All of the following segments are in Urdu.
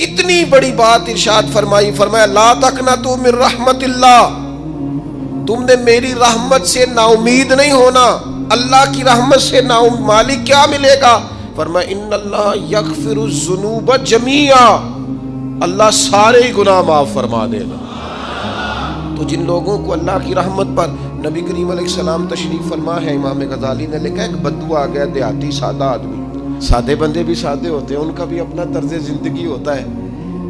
کتنی بڑی بات ارشاد فرمائی، فرمایا لا تقنطوا من رحمت اللہ، تم نے میری رحمت سے نا امید نہیں ہونا۔ اللہ کی رحمت سے نا مالک کیا ملے گا؟ فرمایا ان اللہ یغفر الذنوب جمیعا، اللہ سارے گناہ معاف فرما دے گا۔ تو جن لوگوں کو اللہ کی رحمت پر نبی کریم علیہ السلام تشریف فرما ہے، امام غزالی نے لکھا ایک بدو آ گیا، دیہاتی سادہ آدمی، سادے بندے بھی سادے ہوتے ہیں، ان کا بھی اپنا طرز زندگی ہوتا ہے۔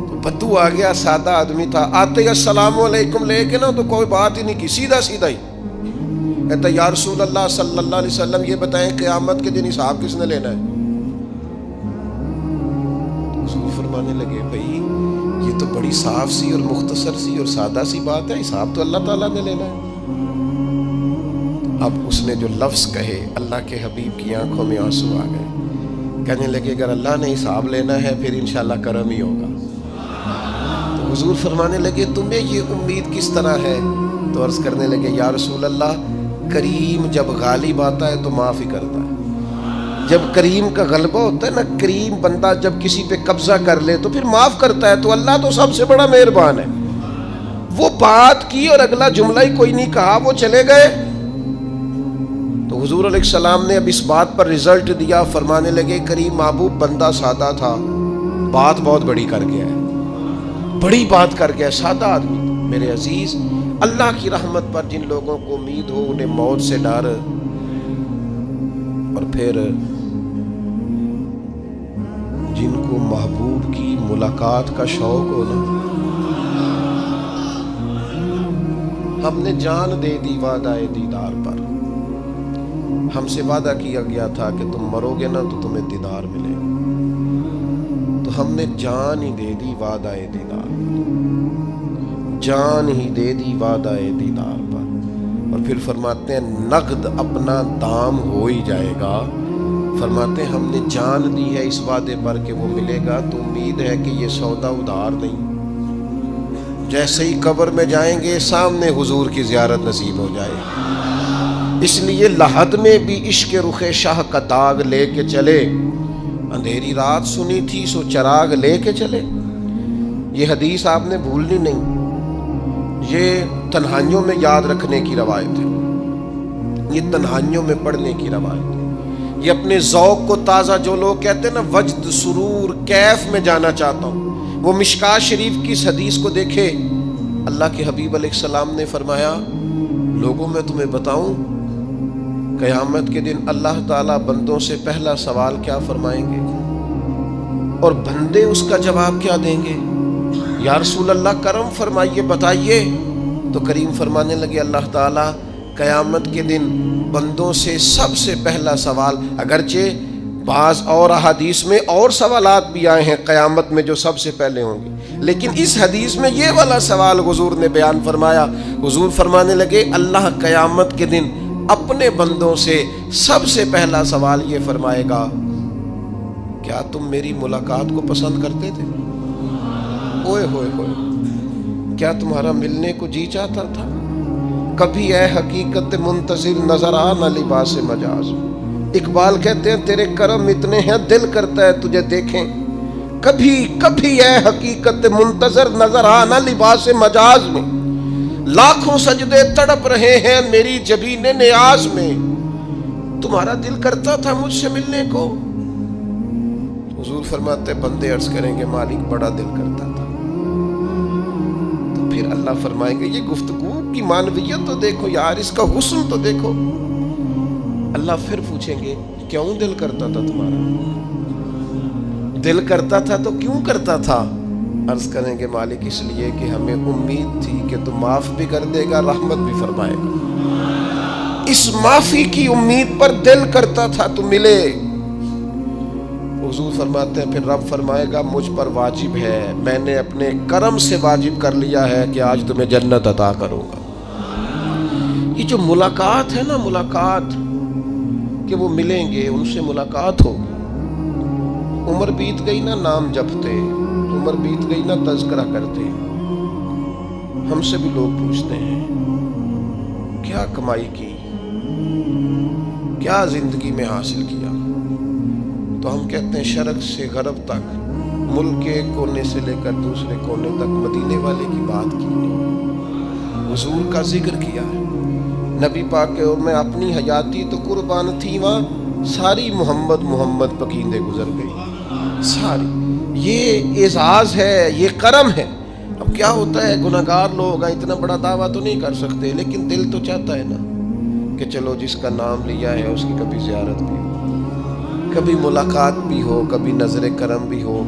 تو بدو آ گیا، سادہ آدمی تھا، آتے ہی السلام علیکم لے کے نا تو کوئی بات ہی نہیں کی، سیدھا سیدھا ہی کہتا یا رسول اللہ صلی اللہ علیہ وسلم یہ بتائیں قیامت کے دن حساب کس نے لینا ہے؟ حضور فرمانے لگے بھائی یہ تو بڑی صاف سی اور مختصر سی اور سادہ سی بات ہے، حساب تو اللہ تعالیٰ نے لینا ہے۔ اب اس نے جو لفظ کہے اللہ کے حبیب کی آنکھوں میں آنسو آ گئے، کہنے لگے اگر اللہ نے حساب لینا ہے پھر انشاءاللہ کرم ہی ہوگا۔ تو حضور فرمانے لگے تمہیں یہ امید کس طرح ہے؟ تو عرض کرنے لگے یا رسول اللہ کریم جب غالب آتا ہے تو معاف ہی کرتا ہے۔ جب کریم کا غلبہ ہوتا ہے نا، کریم بندہ جب کسی پہ قبضہ کر لے تو پھر معاف کرتا ہے، تو اللہ تو سب سے بڑا مہربان ہے۔ وہ بات کی اور اگلا جملہ ہی کوئی نہیں کہا، وہ چلے گئے۔ تو حضور علیہ السلام نے اب اس بات پر رزلٹ دیا، فرمانے لگے کریم محبوب بندہ سادہ تھا، بات بہت بڑی کر گیا ہے، بڑی بات کر گیا، سادہ آدمی۔ میرے عزیز، اللہ کی رحمت پر جن لوگوں کو امید ہو، انہیں موت سے ڈر، اور پھر جن کو محبوب کی ملاقات کا شوق ہو نا، ہم نے جان دے دی وعدہ دیدار پر، ہم سے وعدہ کیا گیا تھا کہ تم مرو گے نا تو تمہیں دیدار ملے گا، تو ہم نے جان ہی دے دی وعدہ دیدار پر، جان ہی دے دی وعدہ دیدار پر۔ اور پھر فرماتے ہیں نقد اپنا دام ہو ہی جائے گا، فرماتے ہیں ہم نے جان دی ہے اس وعدے پر کہ وہ ملے گا، تو امید ہے کہ یہ سودا ادھار نہیں۔ جیسے ہی قبر میں جائیں گے سامنے حضور کی زیارت نصیب ہو جائے گی۔ اس لیے لحد میں بھی عشق رخ شاہ کا داغ لے کے چلے، اندھیری رات سنی تھی سو چراغ لے کے چلے۔ یہ حدیث آپ نے بھولنی نہیں، یہ تنہائیوں میں یاد رکھنے کی روایت ہے، یہ تنہائیوں میں پڑھنے کی روایت ہے۔ یہ اپنے ذوق کو تازہ، جو لوگ کہتے ہیں نا وجد سرور کیف میں جانا چاہتا ہوں، وہ مشکات شریف کی اس حدیث کو دیکھے۔ اللہ کے حبیب علیہ السلام نے فرمایا لوگوں میں تمہیں بتاؤں قیامت کے دن اللہ تعالیٰ بندوں سے پہلا سوال کیا فرمائیں گے اور بندے اس کا جواب کیا دیں گے؟ یا رسول اللہ کرم فرمائیے، بتائیے۔ تو کریم فرمانے لگے اللہ تعالیٰ قیامت کے دن بندوں سے سب سے پہلا سوال، اگرچہ بعض اور احادیث میں اور سوالات بھی آئے ہیں قیامت میں جو سب سے پہلے ہوں گے، لیکن اس حدیث میں یہ والا سوال حضور نے بیان فرمایا۔ حضور فرمانے لگے اللہ قیامت کے دن اپنے بندوں سے سب سے پہلا سوال یہ فرمائے گا کیا تم میری ملاقات کو پسند کرتے تھے؟ اوئے ہوئے ہوئے، کیا تمہارا ملنے کو جی چاہتا تھا؟ کبھی اے حقیقت منتظر نظر آ نہ لباس مجاز۔ اقبال کہتے ہیں تیرے کرم اتنے ہیں دل کرتا ہے تجھے دیکھیں، کبھی کبھی اے حقیقت منتظر نظر آ نہ لباس مجاز میں، لاکھوں سجدے تڑپ رہے ہیں میری جبین نیاز میں، تمہارا دل کرتا تھا مجھ سے ملنے کو؟ حضور فرماتے بندے عرض کریں گے مالک بڑا دل کرتا تھا۔ تو پھر اللہ فرمائیں گے یہ گفتگو کی معنویت تو دیکھو یار، اس کا حسن تو دیکھو۔ اللہ پھر پوچھیں گے کیوں دل کرتا تھا تمہارا؟ دل کرتا تھا تو کیوں کرتا تھا؟ عرض کریں گے مالک اس لیے کہ ہمیں امید تھی کہ تو معاف بھی کر دے گا، رحمت بھی فرمائے گا، اس معافی کی امید پر دل کرتا تھا تو ملے۔ حضور فرماتے ہیں پھر رب فرمائے گا مجھ پر واجب ہے، میں نے اپنے کرم سے واجب کر لیا ہے کہ آج تمہیں جنت عطا کروں گا۔ یہ جو ملاقات ہے نا، ملاقات کہ وہ ملیں گے، ان سے ملاقات ہوگی۔ عمر بیت گئی نا نام جپتے، عمر بیت گئی نا تذکرہ کرتے، ہم سے بھی لوگ پوچھتے ہیں کیا کمائی کی، کیا زندگی میں حاصل کیا، تو ہم کہتے ہیں شرق سے غرب تک ملک کے ایک کونے سے لے کر دوسرے کونے تک مدینے والے کی بات کی، حضور کا ذکر کیا ہے۔ نبی پاک کے میں اپنی حیاتی تو قربان تھی، وہاں ساری محمد محمد پکیندے گزر گئی ساری۔ یہ اعزاز ہے، یہ کرم ہے۔ اب کیا ہوتا ہے، گناہگار لوگ ہیں، اتنا بڑا دعویٰ تو نہیں کر سکتے، لیکن دل تو چاہتا ہے نا کہ چلو جس کا نام لیا ہے اس کی کبھی زیارت بھی ہو، کبھی ملاقات بھی ہو، کبھی نظر کرم بھی ہو۔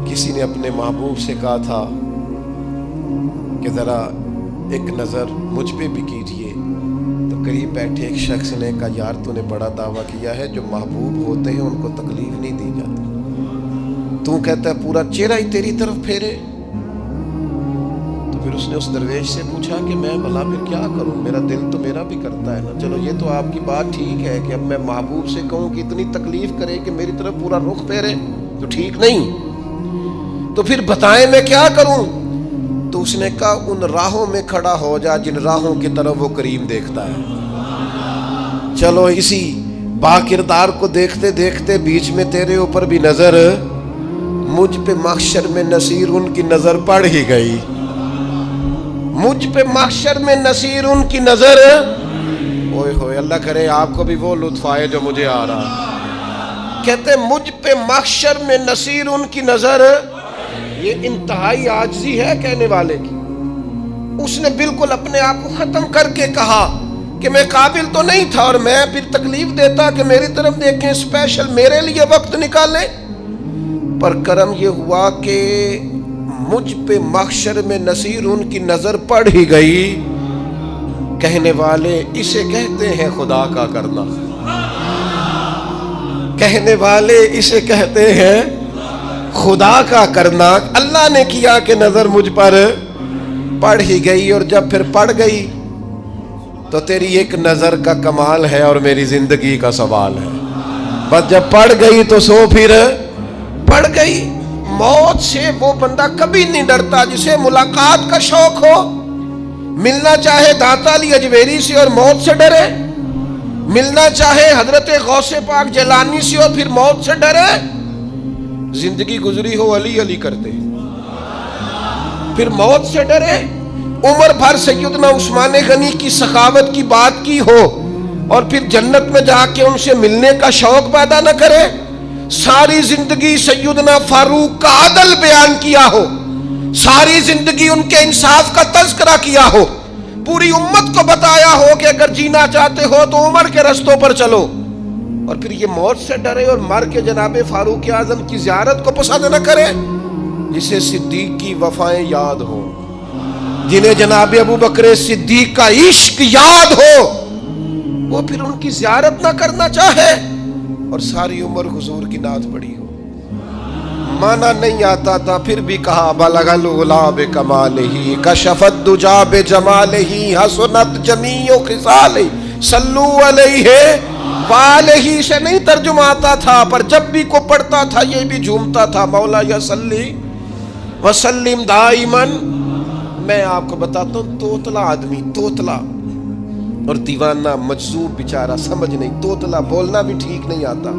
کسی نے اپنے محبوب سے کہا تھا کہ ذرا ایک نظر مجھ پہ بھی کیجئے، تو قریب بیٹھے ایک شخص نے کہا یار تو نے بڑا دعویٰ کیا ہے، جو محبوب ہوتے ہیں ان کو تکلیف نہیں دی جاتی، تو کہتا ہے پورا چہرہ ہی تیری طرف پھیرے۔ تو پھر اس نے اس درویش سے پوچھا کہ میں بھلا پھر کیا کروں، میرا دل تو میرا بھی کرتا ہے نا، چلو یہ تو آپ کی بات ٹھیک ہے کہ اب میں محبوب سے کہوں کہ اتنی تکلیف کرے کہ میری طرف پورا رخ پھیرے تو ٹھیک نہیں، تو پھر بتائیں میں کیا کروں؟ تو اس نے کہا ان راہوں میں کھڑا ہو جا جن راہوں کی طرف وہ کریم دیکھتا ہے۔ چلو اسی با کردار کو دیکھتے دیکھتے بیچ میں تیرے اوپر بھی نظر، مجھ پہ محشر میں نصیر ان کی نظر پڑ ہی گئی، مجھ پہ محشر میں نصیر ان کی نظر، اوئے ہوئے اللہ کرے آپ کو بھی وہ لطف آئے جو مجھے آ رہا۔ کہتے مجھ پہ محشر میں نصیر ان کی نظر، یہ انتہائی عاجزی ہے کہنے والے کی۔ اس نے بالکل اپنے آپ کو ختم کر کے کہا کہ میں قابل تو نہیں تھا، اور میں پھر تکلیف دیتا کہ میری طرف دیکھیں، اسپیشل میرے لیے وقت نکالیں۔ پر کرم یہ ہوا کہ مجھ پہ محشر میں نصیر ان کی نظر پڑ ہی گئی۔ کہنے والے اسے کہتے ہیں خدا کا کرنا، کہنے والے اسے کہتے ہیں خدا کا کرنا۔ اللہ نے کیا کہ نظر مجھ پر پڑ ہی گئی، اور جب پھر پڑ گئی تو تیری ایک نظر کا کمال ہے اور میری زندگی کا سوال ہے۔ بس جب پڑ گئی تو سو پھر پڑ گئی۔ موت سے وہ بندہ کبھی نہیں ڈرتا جسے ملاقات کا شوق ہو، ملنا چاہے داتا علی اجویری سے اور موت سے ڈرے، ملنا چاہے حضرت غوث پاک جیلانی سے اور پھر موت سے ڈرے۔ زندگی گزری ہو علی علی کرتے پھر موت سے ڈرے، عمر بھر سیدنا عثمان غنی کی سخاوت کی بات کی ہو اور پھر جنت میں جا کے ان سے ملنے کا شوق پیدا نہ کرے، ساری زندگی سیدنا فاروق کا عدل بیان کیا ہو، ساری زندگی ان کے انصاف کا تذکرہ کیا ہو، پوری امت کو بتایا ہو کہ اگر جینا چاہتے ہو تو عمر کے رستوں پر چلو، اور پھر یہ موت سے ڈرے اور مر کے جناب فاروق اعظم کی زیارت کو پسند نہ کرے۔ جسے صدیق کی وفائیں یاد ہو، جنہیں جناب ابو بکر صدیق کا عشق یاد ہو، وہ پھر ان کی زیارت نہ کرنا چاہے اور ساری عمر حضور کی نعت پڑھی ہو۔ مانا نہیں آتا تھا پھر بھی کہا بلغ العلا بکمالہ کشف الدجا بجمالہ حسنت جمیع خصالہ صلو علیہ والہ سے نہیں ترجمہ آتا تھا، پر جب بھی کو پڑھتا تھا یہ بھی جھومتا تھا مولا یا صلی وسلم دائماً۔ میں آپ کو بتاتا ہوں توتلا آدمی، توتلا اور دیوانہ مجذوب بیچارہ، سمجھ نہیں، توتلا بولنا بھی ٹھیک نہیں آتا۔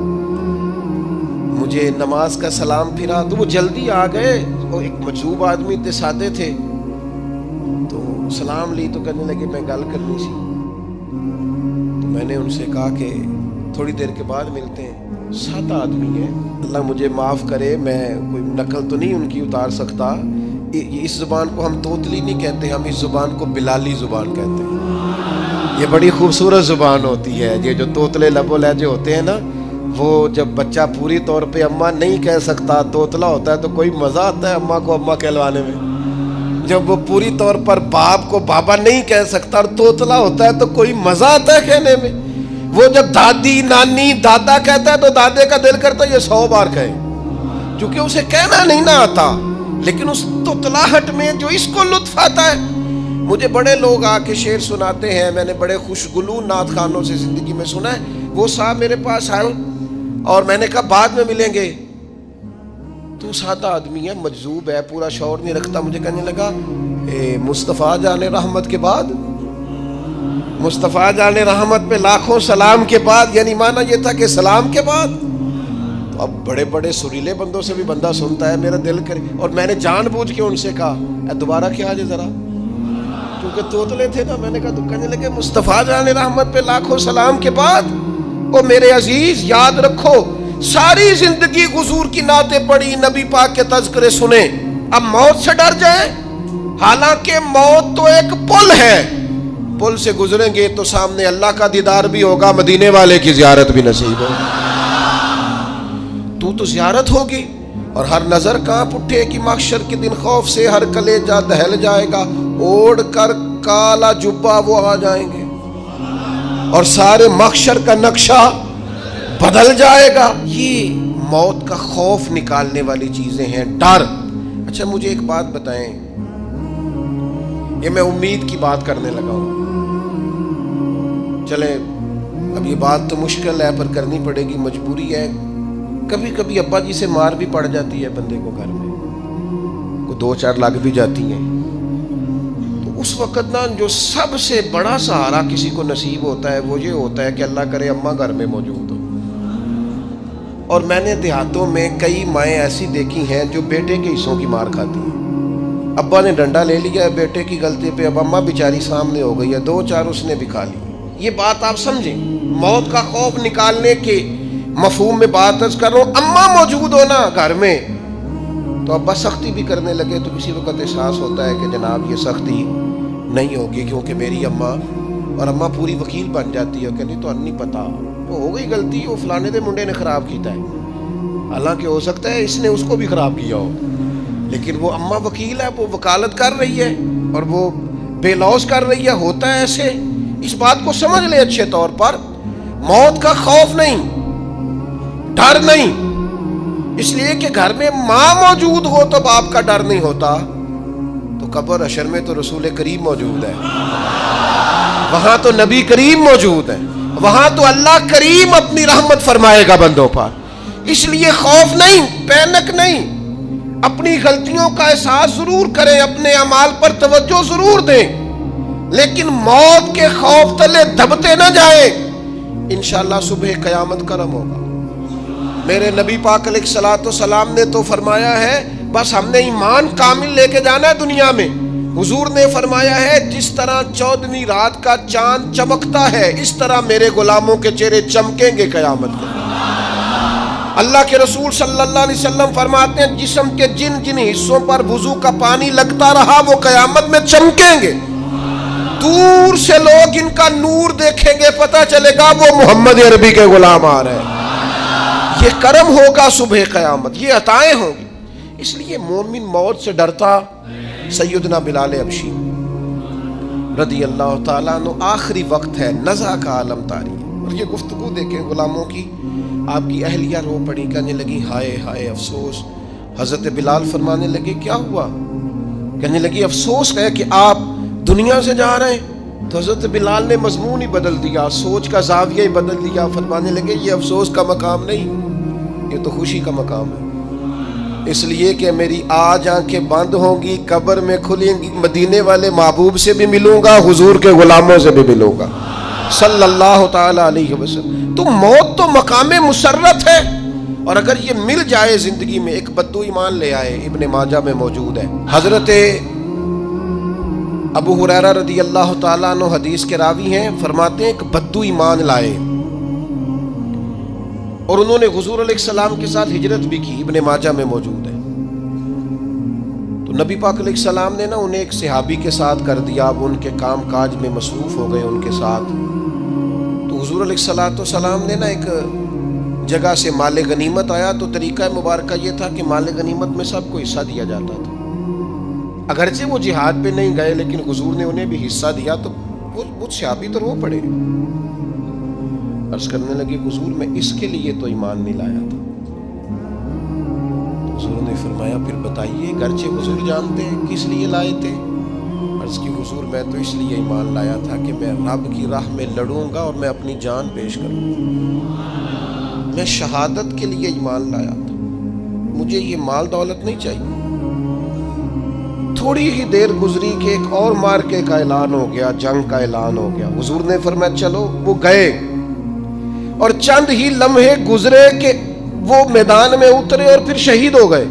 مجھے نماز کا سلام پھرا تو وہ جلدی آ گئے، وہ ایک مجذوب آدمی تھے، سادے تھے، تو سلام لی تو کہنے لگے میں گل کرنی سی، تو میں نے ان سے کہا کہ تھوڑی دیر کے بعد ملتے ہیں۔ سادہ آدمی ہے، اللہ مجھے معاف کرے، میں کوئی نقل تو نہیں ان کی اتار سکتا، اس زبان کو ہم توتلی نہیں کہتے، ہم اس زبان کو بلالی زبان کہتے ہیں۔ یہ بڑی خوبصورت زبان ہوتی ہے، یہ جو توتلے لب و لہجے ہوتے ہیں نا، وہ جب بچہ پوری طور پہ اماں نہیں کہہ سکتا، توتلا ہوتا ہے تو کوئی مزہ آتا ہے اماں کو اماں کہلوانے میں۔ جب وہ پوری طور پر باپ کو بابا نہیں کہہ سکتا اور توتلا ہوتا ہے تو کوئی مزہ آتا ہے کہنے میں۔ وہ جب دادی نانی دادا کہتا ہے تو دادے کا دل کرتا ہے یہ 100 بار کہے، چونکہ اسے کہنا نہیں نہ آتا، لیکن اس توتلاہٹ میں جو اس کو لطف آتا ہے۔ مجھے بڑے لوگ آ کے شعر سناتے ہیں، میں نے بڑے خوشگلو نعت خانوں سے زندگی میں سنا ہے، وہ صاحب میرے پاس آئے اور میں نے کہا بعد میں ملیں گے، تو سادہ آدمی ہے، مجذوب ہے، پورا شعور نہیں رکھتا، مجھے کہنے لگا مصطفیٰ جان رحمت کے بعد، مصطفیٰ جان رحمت پہ لاکھوں سلام کے بعد، یعنی معنی یہ تھا کہ سلام کے بعد، تو اب بڑے بڑے سریلے بندوں سے بھی بندہ سنتا ہے میرا دل کرے، اور میں نے جان بوجھ کے ان سے کہا دوبارہ کیا جائے ذرا، کیونکہ توتلے تھے نا. میں نے کہا تو کہنے لگے مصطفیٰ جان رحمت پہ لاکھوں سلام کے بعد او میرے عزیز یاد رکھو ساری زندگی حضور کی نعتیں پڑھی، نبی پاک کے تذکرے سنے، اب موت سے ڈر جائیں؟ حالانکہ موت تو ایک پل ہے، پل سے گزریں گے تو سامنے اللہ کا دیدار بھی ہوگا، مدینے والے کی زیارت بھی نصیب ہوگی. تو زیارت ہوگی اور ہر نظر کانپ اٹھے کہ محشر کے دن خوف سے ہر کلیجہ دہل جائے گا، اوڑھ کر کالا جبہ وہ آ جائیں گے اور سارے محشر کا نقشہ بدل جائے گا. یہ موت کا خوف نکالنے والی چیزیں ہیں، ڈر. اچھا مجھے ایک بات بتائیں، یہ میں امید کی بات کرنے لگا ہوں، چلیں اب یہ بات تو مشکل ہے پر کرنی پڑے گی، مجبوری ہے. کبھی کبھی ابا جی سے مار بھی پڑ جاتی ہے بندے کو، گھر میں کوئی 2-4 لگ بھی جاتی ہیں، تو اس وقت نا جو سب سے بڑا سہارا کسی کو نصیب ہوتا ہے وہ یہ ہوتا ہے کہ اللہ کرے اماں گھر میں موجود ہو. اور میں نے دیہاتوں میں کئی مائیں ایسی دیکھی ہیں جو بیٹے کے حصوں کی مار کھاتی ہیں. ابا نے ڈنڈا لے لیا ہے بیٹے کی غلطی پہ، اب اماں بیچاری سامنے ہو گئی ہے، 2-4 اس نے بھی کھا لی. یہ بات آپ سمجھیں، موت کا خوف نکالنے کے مفہوم میں بات عرض کر رہا ہوں. اماں موجود ہونا گھر میں تو ابا سختی بھی کرنے لگے تو کسی وقت احساس ہوتا ہے کہ جناب یہ سختی نہیں ہوگی کیونکہ میری اماں، اور اماں پوری وکیل بن جاتی ہے کہ نہیں تو نہیں پتا وہ ہو گئی غلطی، وہ فلانے دے منڈے نے خراب کیتا ہے، حالانکہ ہو سکتا ہے اس نے اس کو بھی خراب کیا ہو، لیکن وہ اماں وکیل ہے، وہ وکالت کر رہی ہے اور وہ بے لوث کر رہی ہے. ہوتا ہے ایسے، اس بات کو سمجھ لے اچھے طور پر. موت کا خوف نہیں، ڈر نہیں، اس لیے کہ گھر میں ماں موجود ہو تو باپ کا ڈر نہیں ہوتا. تو قبر حشر میں تو رسول کریم موجود ہے، وہاں تو نبی کریم موجود ہے، وہاں تو اللہ کریم اپنی رحمت فرمائے گا بندوں پر. اس لیے خوف نہیں، پینک نہیں، اپنی غلطیوں کا احساس ضرور کریں، اپنے اعمال پر توجہ ضرور دیں، لیکن موت کے خوف تلے دبتے نہ جائیں. انشاءاللہ صبح قیامت کرم ہوگا. میرے نبی پاک علیہ الصلوۃ والسلام نے تو فرمایا ہے بس ہم نے ایمان کامل لے کے جانا ہے دنیا میں. حضور نے فرمایا ہے جس طرح 14ویں رات کا چاند چمکتا ہے اس طرح میرے غلاموں کے چہرے چمکیں گے قیامت کو. اللہ کے رسول صلی اللہ علیہ وسلم فرماتے ہیں جسم کے جن جن حصوں پر وضو کا پانی لگتا رہا وہ قیامت میں چمکیں گے. دور سے لوگ ان کا نور دیکھیں گے، پتہ چلے گا وہ محمد عربی کے غلام آ رہے ہیں. یہ کرم ہوگا صبح قیامت، یہ عطائیں ہوں گی. اس لیے مومن موت سے ڈرتا. سیدنا بلال حبشی رضی اللہ تعالیٰ عنہ، آخری وقت ہے، نزع کا عالم طاری ہے، اور یہ گفتگو دیکھیں غلاموں کی. آپ کی اہلیہ رو پڑی، کہنے لگی ہائے ہائے افسوس. حضرت بلال فرمانے لگے کیا ہوا؟ کہنے لگی افسوس ہے کہ آپ دنیا سے جا رہے ہیں. تو حضرت بلال نے مضمون ہی بدل دیا، سوچ کا زاویہ ہی بدل دیا. فرمانے لگے یہ افسوس کا مقام نہیں، یہ تو خوشی کا مقام ہے. اس لیے کہ میری آج آنکھیں بند ہوں گی، قبر میں کھلیں گی، مدینے والے محبوب سے بھی ملوں گا، حضور کے غلاموں سے بھی ملوں گا صلی اللہ تعالی علیہ وسلم. تو موت تو مقام مسرت ہے، اور اگر یہ مل جائے زندگی میں. ایک بدو ایمان لے آئے، ابن ماجہ میں موجود ہے. حضرت ابو ہریرہ رضی اللہ تعالیٰ عنہ حدیث کے راوی ہیں، فرماتے ہیں ایک بدو ایمان لائے اور انہوں نے حضور علیہ السلام کے ساتھ ہجرت بھی کی. ابن ماجہ میں موجود ہے. تو نبی پاک علیہ السلام نے نا انہیں ایک صحابی کے ساتھ کر دیا. اب ان کے کام کاج میں مصروف ہو گئے ان کے ساتھ. تو حضور علیہ السلام نے نا ایک جگہ سے مال غنیمت آیا. تو طریقہ مبارکہ یہ تھا کہ مال غنیمت میں سب کو حصہ دیا جاتا تھا. اگرچہ وہ جہاد پہ نہیں گئے لیکن حضور نے انہیں بھی حصہ دیا. تو وہ صحابی تو رو پڑے، عرض کرنے لگے حضور میں اس کے لیے تو ایمان نہیں لایا تھا. حضور نے فرمایا پھر بتائیے، گرچہ حضور جانتے ہیں کس لیے لائے تھے. عرض کی حضور میں تو اس لیے ایمان لایا تھا کہ میں رب کی راہ میں لڑوں گا اور میں اپنی جان پیش کروں گا. میں شہادت کے لیے ایمان لایا تھا، مجھے یہ مال دولت نہیں چاہیے. تھوڑی ہی دیر گزری کہ ایک اور مارکے کا اعلان ہو گیا، جنگ کا اعلان ہو گیا. حضور نے فرمایا چلو. وہ گئے اور چند ہی لمحے گزرے کہ وہ میدان میں اترے اور پھر شہید ہو گئے.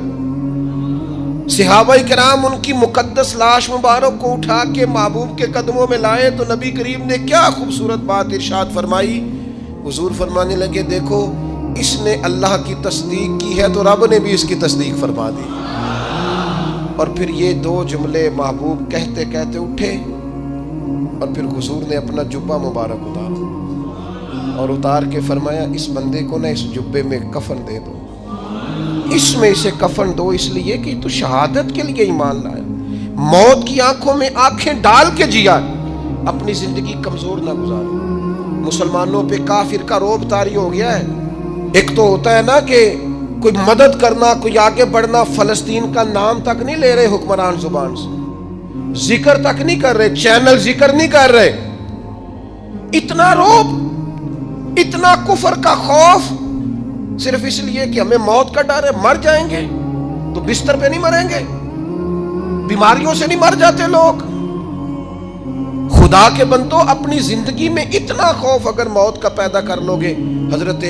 صحابہ کرام ان کی مقدس لاش مبارک کو اٹھا کے محبوب کے قدموں میں لائے تو نبی کریم نے کیا خوبصورت بات ارشاد فرمائی. حضور فرمانے لگے دیکھو اس نے اللہ کی تصدیق کی ہے تو رب نے بھی اس کی تصدیق فرما دی. اور پھر یہ دو جملے محبوب کہتے کہتے اٹھے اور پھر حضور نے اپنا جبہ مبارک اتارا اور اتار کے فرمایا اس بندے کو نہ اس جبے میں کفن دے دو, اس میں اسے کفن دو, اس لیے کہ تو شہادت کے لیے ایمان لایا, موت کی آنکھوں میں آنکھیں ڈال کے جیا, اپنی زندگی کمزور نہ گزاری. مسلمانوں پہ کافر کا رعب طاری ہو گیا ہے. ایک تو ہوتا ہے نا کہ کوئی مدد کرنا, کوئی آگے بڑھنا, فلسطین کا نام تک نہیں لے رہے حکمران زبان سے, ذکر تک نہیں کر رہے, چینل ذکر نہیں کر رہے. اتنا رعب, اتنا کفر کا خوف, صرف اس لیے کہ ہمیں موت کا ڈر ہے. مر جائیں گے تو بستر پہ نہیں مریں گے, بیماریوں سے نہیں مر جاتے لوگ. خدا کے بندو اپنی زندگی میں اتنا خوف اگر موت کا پیدا کر لو گے. حضرت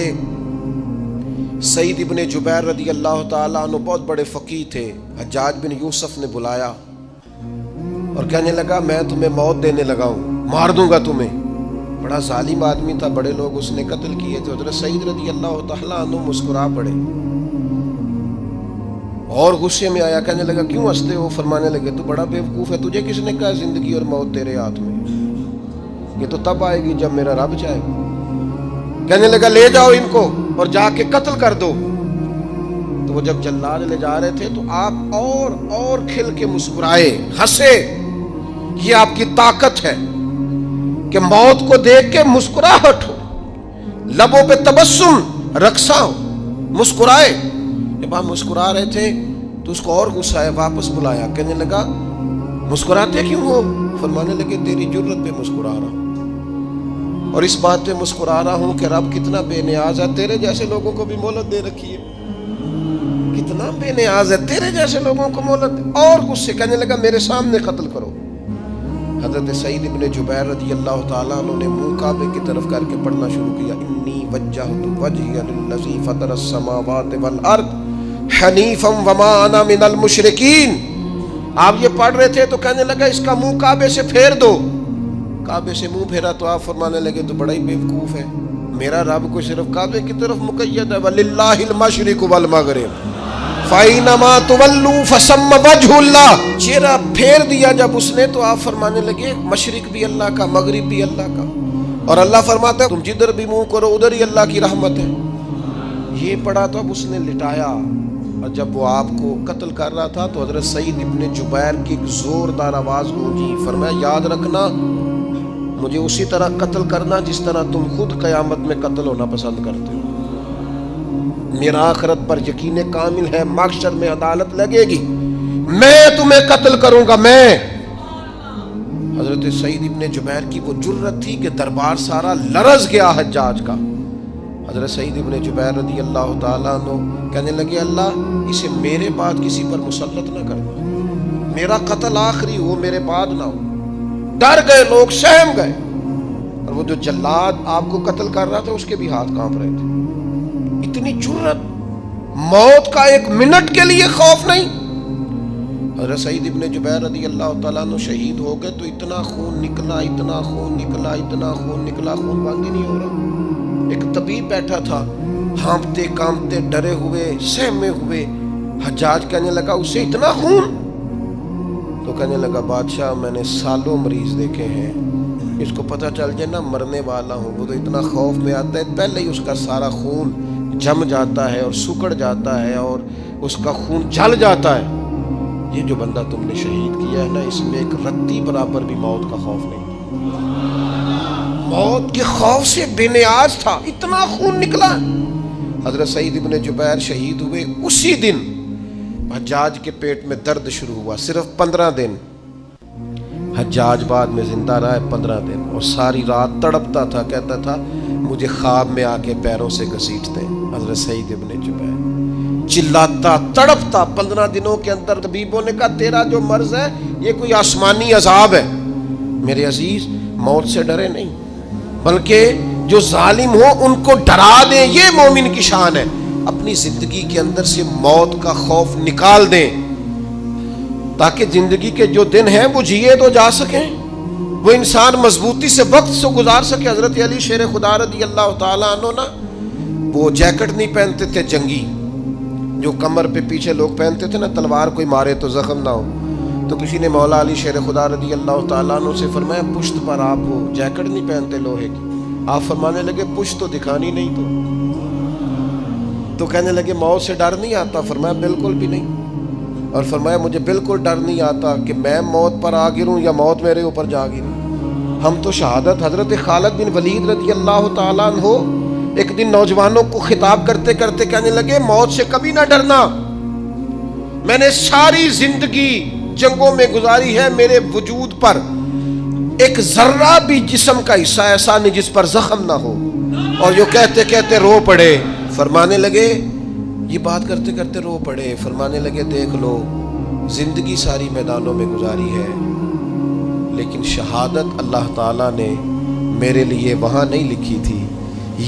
سعید ابن جبیر رضی اللہ تعالیٰ عنہ بہت بڑے فقیہ تھے. حجاج بن یوسف نے بلایا اور کہنے لگا میں تمہیں موت دینے لگا ہوں, مار دوں گا تمہیں. بڑا ظالم آدمی تھا, بڑے لوگ اس نے قتل کیے تھے. حضرت سعید رضی اللہ تعالیٰ عنہ مسکرا پڑے اور غصے میں آیا, کہنے لگا کیوں ہنستے ہو؟ فرمانے لگے تو بڑا بیوقوف ہے, تجھے کس نے کہا زندگی اور موت تیرے ہاتھ میں, یہ تو تب آئے گی جب میرا رب چاہے. کہنے لگا لے جاؤ ان کو اور جا کے قتل کر دو. تو وہ جب جلاد لے جا رہے تھے تو آپ اور کھل کے مسکرائے, ہنسے. یہ آپ کی طاقت ہے کہ موت کو دیکھ کے مسکراہٹ ہو, لبوں پہ تبسم رقصہ ہو, مسکرائے. جب آپ مسکرا رہے تھے تو اس کو اور غصہ آیا, واپس بلایا. کہنے لگا مسکراتے کیوں ہو؟ فرمانے لگے تیری جرت پہ مسکرا رہا ہوں اور اس بات پہ مسکرا رہا ہوں کہ رب کتنا بے نیاز ہے, تیرے جیسے لوگوں کو بھی مہلت دے رکھی ہے. کتنا بے نیاز ہے, تیرے جیسے لوگوں کو مہلت. اور غصے, کہنے لگا میرے سامنے قتل کرو. حضرت سعید ابن جبیر رضی اللہ تعالیٰ عنہ نے منہ کعبے کی طرف کر کے پڑھنا شروع کیا, انی وجہت وجہی للذی فطر السماوات والارض حنیفا وما انا من المشرکین. آپ یہ پڑھ رہے تھے تو کہنے لگا اس کا منہ کعبے سے پھیر دو. کعبے سے منہ پھیرا تو آپ فرمانے لگے تو بڑا ہی بیوقوف ہے, میرا رب کو صرف کعبے کی طرف مقید ہے, وَلِلَّهِ الْمَشْرِقُ وَالْمَغْرِبُ فَأَيْنَمَا تُوَلُّوا فَثَمَّ وَجْهُ اللَّهِ. چہرہ پھیر دیا جب اس نے تو آپ فرمانے لگے مشرق بھی اللہ کا, مغرب بھی اللہ کا. اور اللہ فرماتا ہے تم جدھر بھی منہ کرو ادھر ہی اللہ کی رحمت ہے. یہ پڑھا تو اب اس نے لٹایا, اور جب وہ آپ کو قتل کر رہا تھا تو حضرت سعید ابن جبیر کی ایک زوردار آواز گونجی. فرمایا یاد رکھنا مجھے اسی طرح قتل کرنا جس طرح تم خود قیامت میں قتل ہونا پسند کرتے ہو. میرا آخرت پر یقین کامل ہے, محشر میں عدالت لگے گی, میں تمہیں قتل کروں گا میں. حضرت سعید ابن جبیر کی وہ جرت تھی کہ دربار سارا لرز گیا حجاج کا. حضرت سعید ابن جبیر رضی اللہ تعالیٰ عنہ کہنے لگے اللہ اسے میرے بعد کسی پر مسلط نہ کرنا, میرا قتل آخری ہو, میرے بعد نہ ہو. ڈر گئے لوگ, سہم گئے. اور وہ جو جلاد آپ کو قتل کر رہا تھا اس کے بھی ہاتھ کانپ رہے تھے. اتنی جرت, موت کا ایک منٹ کے لیے خوف نہیں. حضرت سعید ابن جبیر رضی اللہ تعالیٰ عنہ شہید ہو گئے تو اتنا خون نکلا, اتنا خون نکلا, اتنا خون نکلا, خون بند ہی نہیں ہو رہا. ایک طبیب بیٹھا تھا, ہانپتے کانپتے ڈرے ہوئے سہمے ہوئے. حجاج کہنے لگا اسے اتنا خون؟ تو کہنے لگا بادشاہ میں نے سالوں مریض دیکھے ہیں, اس کو پتہ چل جائے نا مرنے والا ہوں وہ تو اتنا خوف میں آتا ہے, پہلے ہی اس کا سارا خون جم جاتا ہے اور سکڑ جاتا ہے اور اس کا خون جل جاتا ہے. یہ جو بندہ تم نے شہید کیا ہے نا اس میں ایک رتی برابر بھی موت کا خوف نہیں, موت کے خوف سے بے نیاز تھا, اتنا خون نکلا. حضرت سعید ابن جبیر شہید ہوئے اسی دن حجاج کے پیٹ میں درد شروع ہوا. صرف 15 دن حجاج بعد میں زندہ رہا ہے, 15 دن, اور ساری رات تڑپتا تھا, کہتا تھا مجھے خواب میں آ کے پیروں سے گھسیٹتے. حضرت سعید ابن جبیر چلاتا تڑپتا 15 دنوں کے اندر. طبیبوں نے کہا تیرا جو مرض ہے یہ کوئی آسمانی عذاب ہے. میرے عزیز موت سے ڈرے نہیں بلکہ جو ظالم ہو ان کو ڈرا دیں, یہ مومن کی شان ہے. اپنی زندگی کے اندر سے موت کا خوف نکال دیں، تاکہ زندگی کے جو دن ہیں وہ جیے تو جا سکیں، وہ انسان مضبوطی سے وقت سے گزار سکے۔ حضرت علی شیر خدا رضی اللہ تعالیٰ عنہ نا وہ جیکٹ نہیں پہنتے تھے جنگی، جو کمر پہ پیچھے لوگ پہنتے تھے نا، تلوار کوئی مارے تو زخم نہ ہو۔ تو کسی نے مولا علی شیر خدا رضی اللہ تعالیٰ عنہ سے فرمایا پشت پر آپ وہ جیکٹ نہیں پہنتے لوہے کی؟ آپ فرمانے لگے پشت تو دکھانی نہیں تو کہنے لگے موت سے ڈر نہیں آتا؟ فرمایا بالکل بھی نہیں، اور فرمایا مجھے بالکل ڈر نہیں آتا کہ میں موت پر آ گروں یا موت میرے اوپر جا گرے۔ ہم تو شہادت حضرت خالد بن ولید رضی اللہ تعالیٰ عنہ ایک دن نوجوانوں کو خطاب کرتے کرتے کہنے لگے موت سے کبھی نہ ڈرنا، میں نے ساری زندگی جنگوں میں گزاری ہے، میرے وجود پر ایک ذرہ بھی جسم کا حصہ ایسا نہیں جس پر زخم نہ ہو۔ اور جو کہتے کہتے رو پڑے، فرمانے لگے یہ بات کرتے کرتے رو پڑے، فرمانے لگے دیکھ لو زندگی ساری میدانوں میں گزاری ہے، لیکن شہادت اللہ تعالیٰ نے میرے لیے وہاں نہیں لکھی تھی،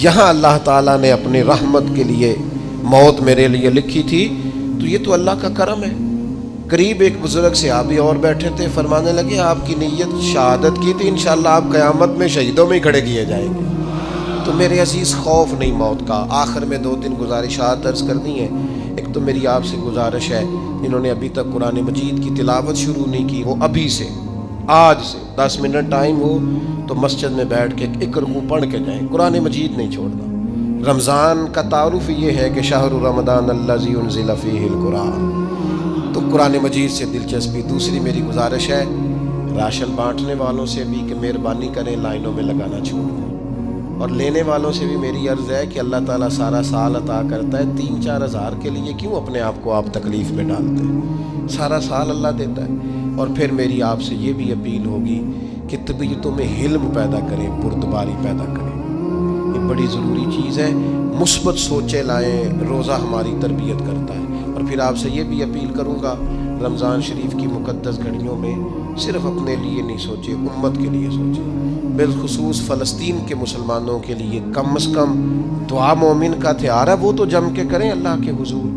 یہاں اللہ تعالیٰ نے اپنی رحمت کے لیے موت میرے لیے لکھی تھی۔ تو یہ تو اللہ کا کرم ہے۔ قریب ایک بزرگ صحابی اور بیٹھے تھے، فرمانے لگے آپ کی نیت شہادت کی تھی، انشاءاللہ آپ قیامت میں شہیدوں میں ہی کھڑے کیے جائیں گے۔ تو میرے عزیز خوف نہیں موت کا۔ آخر میں 2-3 گزارشات عرض کرنی ہے۔ ایک تو میری آپ سے گزارش ہے، جنہوں نے ابھی تک قرآن مجید کی تلاوت شروع نہیں کی، وہ ابھی سے آج سے 10 منٹ ٹائم ہو تو مسجد میں بیٹھ کے ایک رکوع پڑھ کے جائیں، قرآن مجید نہیں چھوڑنا۔ رمضان کا تعارف یہ ہے کہ شہر رمضان الذی انزل فیہ القرآن، تو قرآن مجید سے دلچسپی۔ دوسری میری گزارش ہے راشن بانٹنے والوں سے بھی کہ مہربانی کریں لائنوں میں لگانا چھوڑ دیں، اور لینے والوں سے بھی میری عرض ہے کہ اللہ تعالیٰ سارا سال عطا کرتا ہے، 3-4 ہزار کے لیے کیوں اپنے آپ کو آپ تکلیف میں ڈالتے ہیں؟ سارا سال اللہ دیتا ہے۔ اور پھر میری آپ سے یہ بھی اپیل ہوگی کہ طبیعتوں میں حلم پیدا کریں، بردباری پیدا کریں، یہ بڑی ضروری چیز ہے۔ مثبت سوچیں لائیں، روزہ ہماری تربیت کرتا ہے۔ اور پھر آپ سے یہ بھی اپیل کروں گا رمضان شریف کی مقدس گھڑیوں میں صرف اپنے لیے نہیں سوچے، امت کے لیے سوچیں، بالخصوص فلسطین کے مسلمانوں کے لیے کم از کم دعا مومن کا ہتھیار ہے، وہ تو جم کے کریں اللہ کے حضور۔